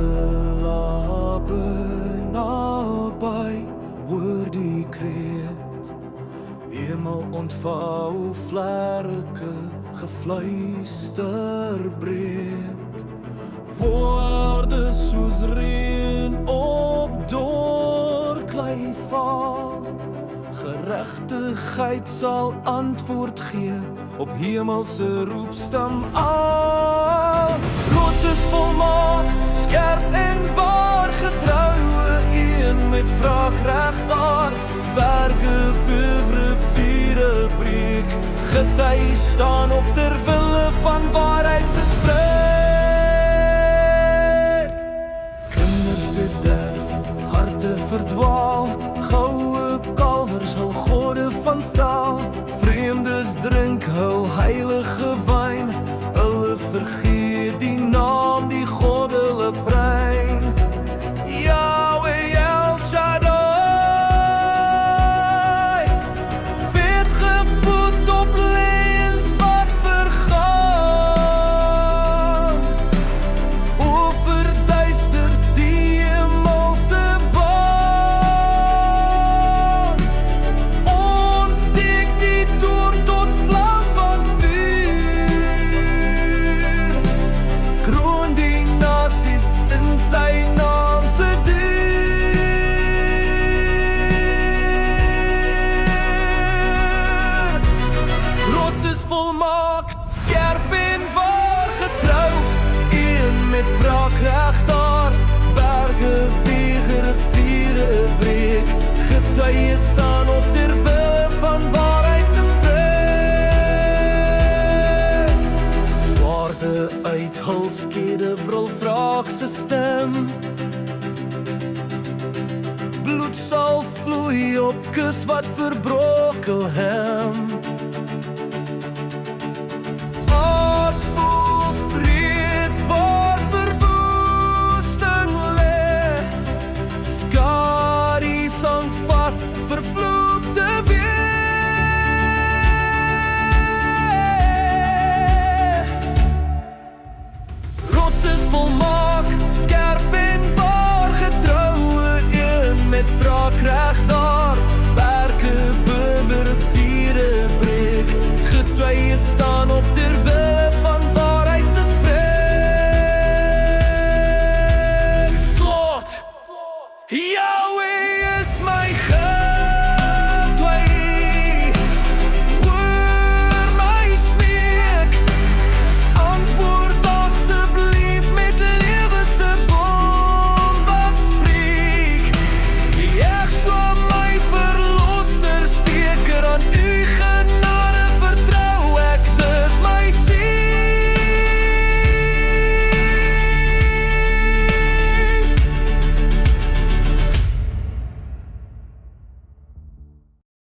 Parelabe naby, hoor die kreet. Hemel ontvou vlerke, gefluister breed. Woorde soos reën op doorklei val. Geregtigheid sal antwoord gee op hemelse roepstem al. Rots is volmaak, skerp en waar, getroue een met wraakreg daar. Berge bewe, riviere breek, gety staan op ter wille van waarheid se spreek. Kinders bederf, harte verdwaal, goue kalvers hul gode van staal. Vreemdes drink hul heilige wyn, hulle vergeet die naam, die God hulle brein. Yahweh El Shaddai, vet gevoed op leuns wat vergaan. Overduister die hemelse baan. Ontsteek die toorn tot vlam van vuur. Kroon die nasies in sy naam se duur. Rots is volmaak, skerp en waar, getrou een met wraakreg daar. Berge wege, riviere breek, getuie staan op ter wille van waarheid se spreek. Swaarde uit hul skede brul wraak se stem. Bloed sal vloei op kus wat verbrokel hem.